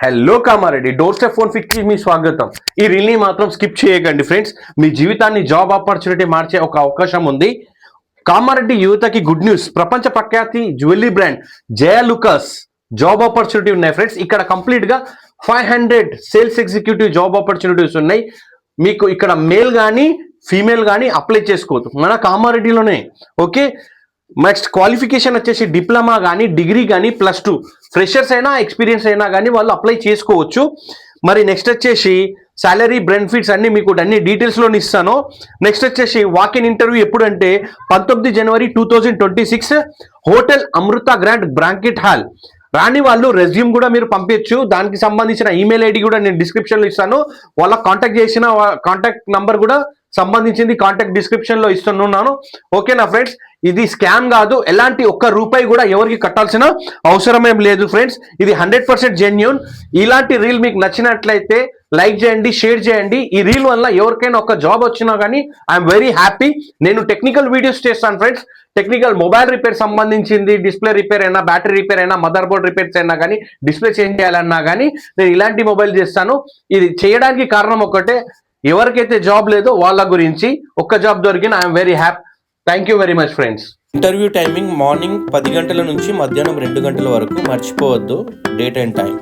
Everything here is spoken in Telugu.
Hello Kamareddy door step phone fix మీ స్వాగతం. ఈ రీల్ ని మాత్రం స్కిప్ చేయకండి ఫ్రెండ్స్. మీ జీవితాన్ని జాబ్ ఆపర్చునిటీ మార్చే ఒక అవకాశం ఉంది. కామారెడ్డి యువతకి గుడ్ న్యూస్. ప్రపంచ ప్రఖ్యాతి జ్యువెలరీ బ్రాండ్ జయ లుకాస్ జాబ్ ఆపర్చునిటీ ఉన్నాయి ఫ్రెండ్స్. ఇక్కడ కంప్లీట్ గా 500 సేల్స్ ఎగ్జిక్యూటివ్ జాబ్ ఆపర్చునిటీస్ ఉన్నాయి. మీకు ఇక్కడ మేల్ కానీ ఫీమేల్ కానీ అప్లై చేసుకోవద్దు, మన కామారెడ్డిలోనే. ఓకే, నెక్స్ట్ క్వాలిఫికేషన్ వచ్చేసి డిప్లొమా కానీ డిగ్రీ కానీ +2 ఫ్రెషర్స్ అయినా ఎక్స్పీరియన్స్ అయినా కానీ వాళ్ళు అప్లై చేసుకోవచ్చు. మరి నెక్స్ట్ వచ్చేసి సాలరీ బెనిఫిట్స్ అన్ని మీకు అన్ని డీటెయిల్స్లో ఇస్తాను. నెక్స్ట్ వచ్చేసి వాక్ ఇన్ ఇంటర్వ్యూ ఎప్పుడంటే 19 జనవరి 2026 హోటల్ అమృత గ్రాండ్ బ్రాంకెట్ హాల్. రాని వాళ్ళు రెజ్యూమ్ కూడా మీరు పంపించచ్చు. దానికి సంబంధించిన ఈమెయిల్ ఐడి కూడా నేను డిస్క్రిప్షన్లో ఇస్తాను. వాళ్ళ కాంటాక్ట్ చేసిన కాంటాక్ట్ నంబర్ కూడా సంబంధించింది కాంటాక్ట్ డిస్క్రిప్షన్ లో ఇస్తున్నాను. ఓకేనా ఫ్రెండ్స్, ఇది స్కామ్ కాదు. ఎలాంటి ఒక్క రూపాయి కూడా ఎవరికి కట్టాల్సిన అవసరం ఏం లేదు ఫ్రెండ్స్. ఇది 100% జెన్యూన్. ఇలాంటి రీల్ మీకు నచ్చినట్లయితే లైక్ చేయండి, షేర్ చేయండి. ఈ రీల్ వల్ల ఎవరికైనా ఒక జాబ్ వచ్చినా కానీ ఐఎమ్ వెరీ హ్యాపీ. నేను టెక్నికల్ వీడియోస్ చేస్తాను ఫ్రెండ్స్. టెక్నికల్ మొబైల్ రిపేర్ సంబంధించింది, డిస్ప్లే రిపేర్ అయినా, బ్యాటరీ రిపేర్ అయినా, మదర్ బోర్డ్ రిపేర్స్ అయినా కానీ, డిస్ప్లే చేంజ్ చేయాలన్నా కానీ నేను ఇలాంటి మొబైల్ చేస్తాను. ఇది చేయడానికి కారణం ఒకటే, ఎవరికైతే జాబ్ లేదో వాళ్ళ గురించి. ఒక్క జాబ్ దొరికిన I'm very happy. Thank you very much friends. Interview timing morning 10 గంటల నుంచి మధ్యాహ్నం 2 గంటల వరకు. మర్చిపోవద్దు డేట్ అండ్ టైం.